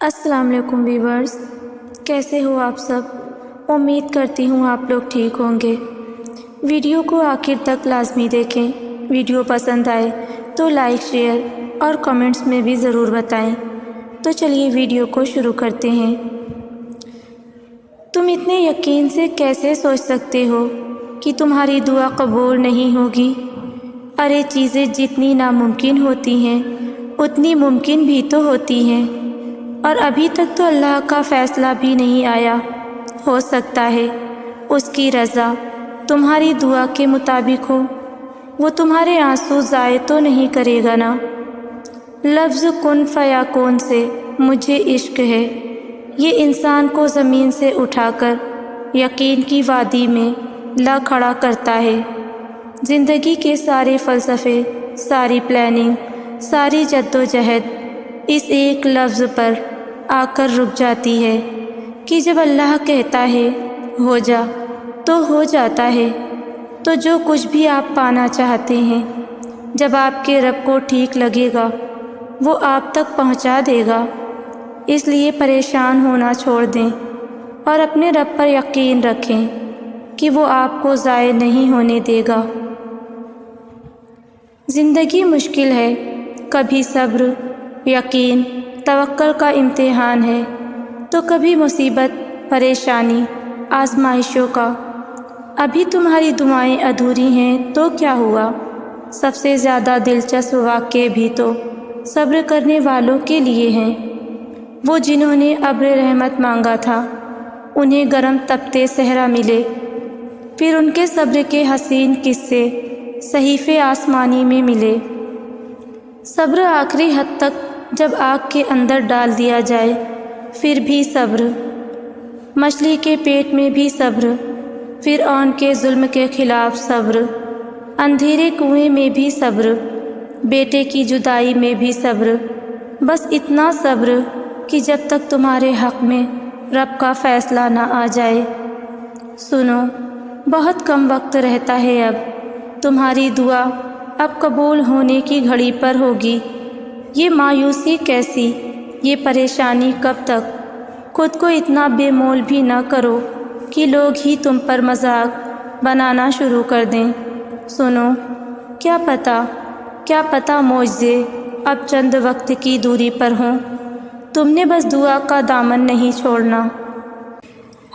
السلام علیکم ویورز، کیسے ہو آپ سب؟ امید کرتی ہوں آپ لوگ ٹھیک ہوں گے۔ ویڈیو کو آخر تک لازمی دیکھیں۔ ویڈیو پسند آئے تو لائک، شیئر اور کمنٹس میں بھی ضرور بتائیں۔ تو چلیے ویڈیو کو شروع کرتے ہیں۔ تم اتنے یقین سے کیسے سوچ سکتے ہو کہ تمہاری دعا قبول نہیں ہوگی؟ ارے چیزیں جتنی ناممکن ہوتی ہیں اتنی ممکن بھی تو ہوتی ہیں، اور ابھی تک تو اللہ کا فیصلہ بھی نہیں آیا۔ ہو سکتا ہے اس کی رضا تمہاری دعا کے مطابق ہو۔ وہ تمہارے آنسو ضائع تو نہیں کرے گا نا؟ لفظ کن فیکون سے مجھے عشق ہے، یہ انسان کو زمین سے اٹھا کر یقین کی وادی میں لا کھڑا کرتا ہے۔ زندگی کے سارے فلسفے، ساری پلاننگ، ساری جدوجہد اس ایک لفظ پر آ کر رک جاتی ہے کہ جب اللہ کہتا ہے ہو جا تو ہو جاتا ہے۔ تو جو کچھ بھی آپ پانا چاہتے ہیں، جب آپ کے رب کو ٹھیک لگے گا وہ آپ تک پہنچا دے گا۔ اس لیے پریشان ہونا چھوڑ دیں اور اپنے رب پر یقین رکھیں کہ وہ آپ کو ضائع نہیں ہونے دے گا۔ زندگی مشکل ہے، کبھی صبر، یقین، توکل کا امتحان ہے، تو کبھی مصیبت، پریشانی، آزمائشوں کا۔ ابھی تمہاری دعائیں ادھوری ہیں تو کیا ہوا؟ سب سے زیادہ دلچسپ واقعے بھی تو صبر کرنے والوں کے لیے ہیں۔ وہ جنہوں نے ابر رحمت مانگا تھا انہیں گرم تپتے صحرا ملے، پھر ان کے صبر کے حسین قصے صحیفے آسمانی میں ملے۔ صبر آخری حد تک جب آگ کے اندر ڈال دیا جائے پھر بھی صبر، مچھلی کے پیٹ میں بھی صبر، فرعون کے ظلم کے خلاف صبر، اندھیرے کنویں میں بھی صبر، بیٹے کی جدائی میں بھی صبر۔ بس اتنا صبر کہ جب تک تمہارے حق میں رب کا فیصلہ نہ آ جائے۔ سنو، بہت کم وقت رہتا ہے اب، تمہاری دعا اب قبول ہونے کی گھڑی پر ہوگی۔ یہ مایوسی کیسی، یہ پریشانی کب تک؟ خود کو اتنا بے مول بھی نہ کرو کہ لوگ ہی تم پر مذاق بنانا شروع کر دیں۔ سنو، کیا پتہ معجزے اب چند وقت کی دوری پر ہوں۔ تم نے بس دعا کا دامن نہیں چھوڑنا۔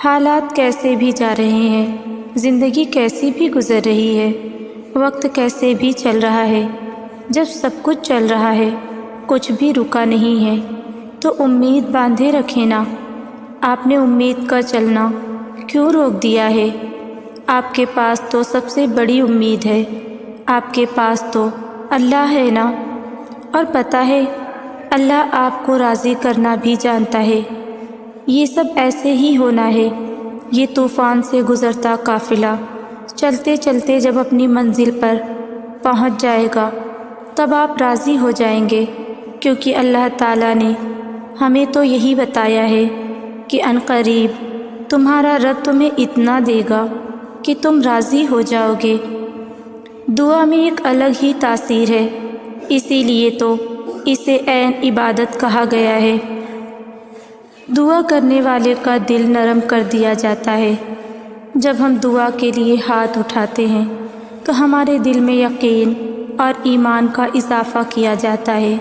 حالات کیسے بھی جا رہے ہیں، زندگی کیسی بھی گزر رہی ہے، وقت کیسے بھی چل رہا ہے، جب سب کچھ چل رہا ہے، کچھ بھی رکا نہیں ہے، تو امید باندھے رکھے نا۔ آپ نے امید کا چلنا کیوں روک دیا ہے؟ آپ کے پاس تو سب سے بڑی امید ہے، آپ کے پاس تو اللہ ہے نا۔ اور پتہ ہے اللہ آپ کو راضی کرنا بھی جانتا ہے۔ یہ سب ایسے ہی ہونا ہے۔ یہ طوفان سے گزرتا قافلہ چلتے چلتے جب اپنی منزل پر پہنچ جائے گا تب آپ راضی ہو جائیں گے، کیونکہ اللہ تعالیٰ نے ہمیں تو یہی بتایا ہے کہ عنقریب تمہارا رب تمہیں اتنا دے گا کہ تم راضی ہو جاؤ گے۔ دعا میں ایک الگ ہی تاثیر ہے، اسی لیے تو اسے عین عبادت کہا گیا ہے۔ دعا کرنے والے کا دل نرم کر دیا جاتا ہے۔ جب ہم دعا کے لیے ہاتھ اٹھاتے ہیں تو ہمارے دل میں یقین اور ایمان کا اضافہ کیا جاتا ہے۔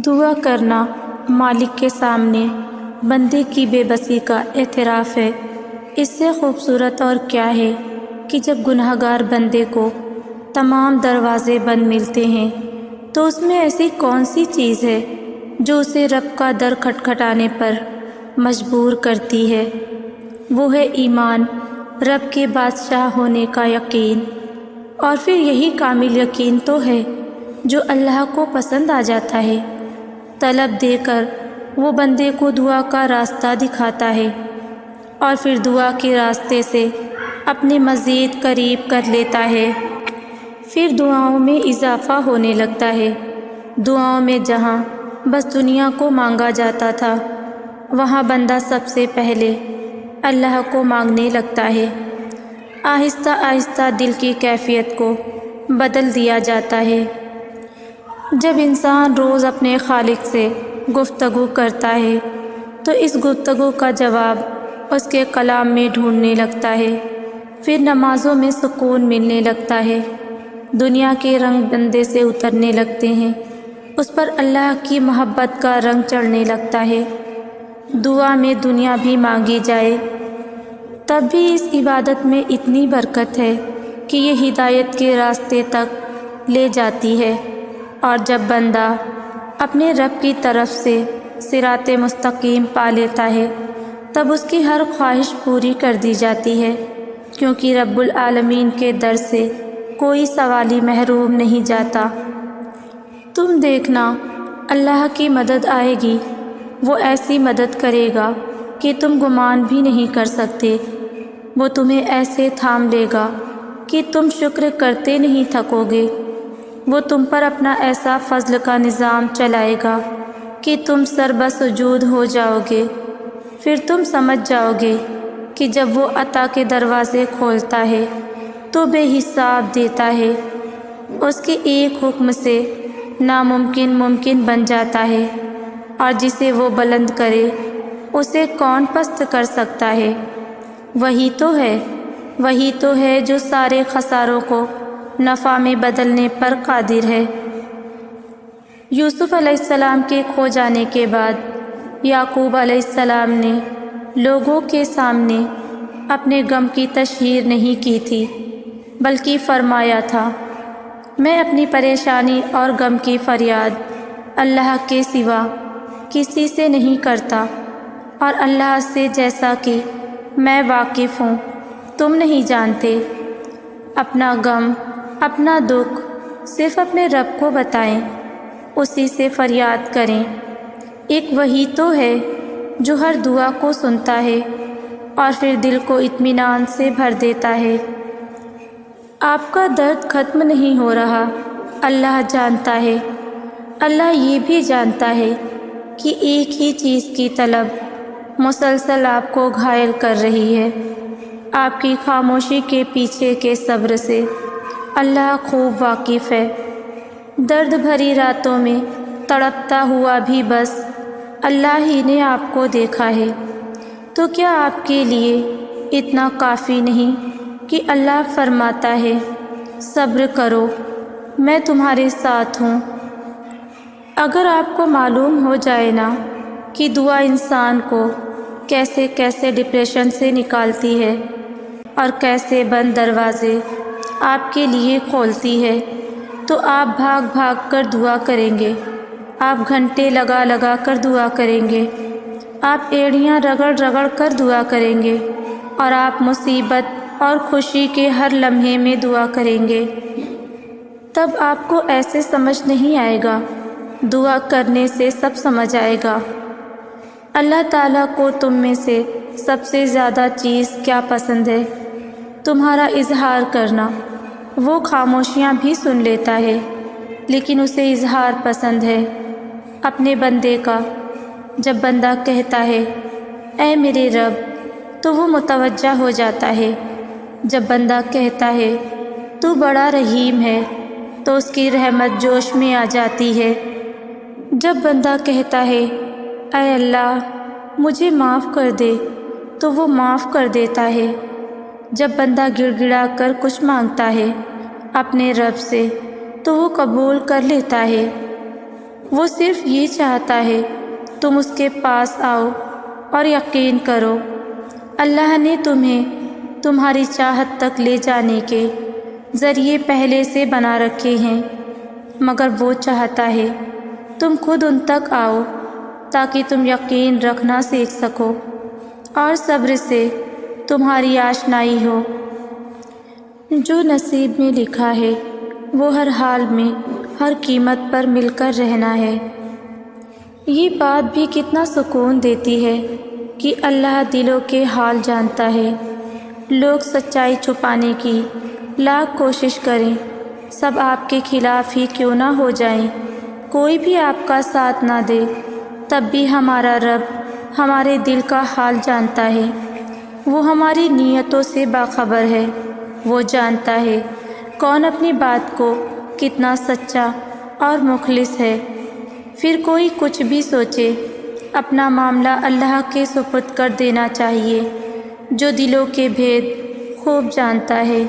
دعا کرنا مالک کے سامنے بندے کی بے بسی کا اعتراف ہے۔ اس سے خوبصورت اور کیا ہے کہ جب گناہ گار بندے کو تمام دروازے بند ملتے ہیں تو اس میں ایسی کون سی چیز ہے جو اسے رب کا در کھٹکھٹانے پر مجبور کرتی ہے؟ وہ ہے ایمان، رب کے بادشاہ ہونے کا یقین، اور پھر یہی کامل یقین تو ہے جو اللہ کو پسند آ جاتا ہے۔ طلب دے کر وہ بندے کو دعا کا راستہ دکھاتا ہے اور پھر دعا کے راستے سے اپنے مزید قریب کر لیتا ہے۔ پھر دعاؤں میں اضافہ ہونے لگتا ہے۔ دعاؤں میں جہاں بس دنیا کو مانگا جاتا تھا وہاں بندہ سب سے پہلے اللہ کو مانگنے لگتا ہے۔ آہستہ آہستہ دل کی کیفیت کو بدل دیا جاتا ہے۔ جب انسان روز اپنے خالق سے گفتگو کرتا ہے تو اس گفتگو کا جواب اس کے کلام میں ڈھونڈنے لگتا ہے، پھر نمازوں میں سکون ملنے لگتا ہے، دنیا کے رنگ بندے سے اترنے لگتے ہیں، اس پر اللہ کی محبت کا رنگ چڑھنے لگتا ہے۔ دعا میں دنیا بھی مانگی جائے تب بھی اس عبادت میں اتنی برکت ہے کہ یہ ہدایت کے راستے تک لے جاتی ہے، اور جب بندہ اپنے رب کی طرف سے صراط مستقیم پا لیتا ہے تب اس کی ہر خواہش پوری کر دی جاتی ہے، کیونکہ رب العالمین کے در سے کوئی سوالی محروم نہیں جاتا۔ تم دیکھنا اللہ کی مدد آئے گی، وہ ایسی مدد کرے گا کہ تم گمان بھی نہیں کر سکتے، وہ تمہیں ایسے تھام لے گا کہ تم شکر کرتے نہیں تھکو گے، وہ تم پر اپنا ایسا فضل کا نظام چلائے گا کہ تم سر بسجود ہو جاؤ گے، پھر تم سمجھ جاؤ گے کہ جب وہ عطا کے دروازے کھولتا ہے تو بے حساب دیتا ہے، اس کے ایک حکم سے ناممکن ممکن بن جاتا ہے، اور جسے وہ بلند کرے اسے کون پست کر سکتا ہے؟ وہی تو ہے جو سارے خساروں کو نفع میں بدلنے پر قادر ہے۔ یوسف علیہ السلام کے کھو جانے کے بعد یعقوب علیہ السلام نے لوگوں کے سامنے اپنے غم کی تشہیر نہیں کی تھی، بلکہ فرمایا تھا، میں اپنی پریشانی اور غم کی فریاد اللہ کے سوا کسی سے نہیں کرتا، اور اللہ سے جیسا کہ میں واقف ہوں تم نہیں جانتے۔ اپنا غم اپنا دکھ صرف اپنے رب کو بتائیں، اسی سے فریاد کریں، ایک وہی تو ہے جو ہر دعا کو سنتا ہے اور پھر دل کو اطمینان سے بھر دیتا ہے۔ آپ کا درد ختم نہیں ہو رہا، اللہ جانتا ہے، اللہ یہ بھی جانتا ہے کہ ایک ہی چیز کی طلب مسلسل آپ کو گھائل کر رہی ہے۔ آپ کی خاموشی کے پیچھے کے صبر سے اللہ خوب واقف ہے۔ درد بھری راتوں میں تڑپتا ہوا بھی بس اللہ ہی نے آپ کو دیکھا ہے، تو کیا آپ کے لیے اتنا کافی نہیں کہ اللہ فرماتا ہے، صبر کرو میں تمہارے ساتھ ہوں۔ اگر آپ کو معلوم ہو جائے نا کہ دعا انسان کو کیسے کیسے ڈپریشن سے نکالتی ہے اور کیسے بند دروازے آپ کے لیے کھولتی ہے، تو آپ بھاگ بھاگ کر دعا کریں گے، آپ گھنٹے لگا لگا کر دعا کریں گے، آپ ایڑیاں رگڑ رگڑ کر دعا کریں گے، اور آپ مصیبت اور خوشی کے ہر لمحے میں دعا کریں گے۔ تب آپ کو ایسے سمجھ نہیں آئے گا، دعا کرنے سے سب سمجھ آئے گا۔ اللہ تعالیٰ کو تم میں سے سب سے زیادہ چیز کیا پسند ہے؟ تمہارا اظہار کرنا۔ وہ خاموشیاں بھی سن لیتا ہے، لیکن اسے اظہار پسند ہے اپنے بندے کا۔ جب بندہ کہتا ہے اے میرے رب تو وہ متوجہ ہو جاتا ہے، جب بندہ کہتا ہے تو بڑا رحیم ہے تو اس کی رحمت جوش میں آ جاتی ہے، جب بندہ کہتا ہے اے اللہ مجھے معاف کر دے تو وہ معاف کر دیتا ہے، جب بندہ گڑ گڑا کر کچھ مانگتا ہے اپنے رب سے تو وہ قبول کر لیتا ہے۔ وہ صرف یہ چاہتا ہے تم اس کے پاس آؤ اور یقین کرو، اللہ نے تمہیں تمہاری چاہت تک لے جانے کے ذریعے پہلے سے بنا رکھے ہیں، مگر وہ چاہتا ہے تم خود ان تک آؤ تاکہ تم یقین رکھنا سیکھ سکو اور صبر سے تمہاری آشنائی ہو۔ جو نصیب میں لکھا ہے وہ ہر حال میں ہر قیمت پر مل کر رہنا ہے۔ یہ بات بھی کتنا سکون دیتی ہے کہ اللہ دلوں کے حال جانتا ہے۔ لوگ سچائی چھپانے کی لاکھ کوشش کریں، سب آپ کے خلاف ہی کیوں نہ ہو جائیں، کوئی بھی آپ کا ساتھ نہ دے، تب بھی ہمارا رب ہمارے دل کا حال جانتا ہے، وہ ہماری نیتوں سے باخبر ہے، وہ جانتا ہے کون اپنی بات کو کتنا سچا اور مخلص ہے، پھر کوئی کچھ بھی سوچے، اپنا معاملہ اللہ کے سپرد کر دینا چاہیے، جو دلوں کے بھید خوب جانتا ہے۔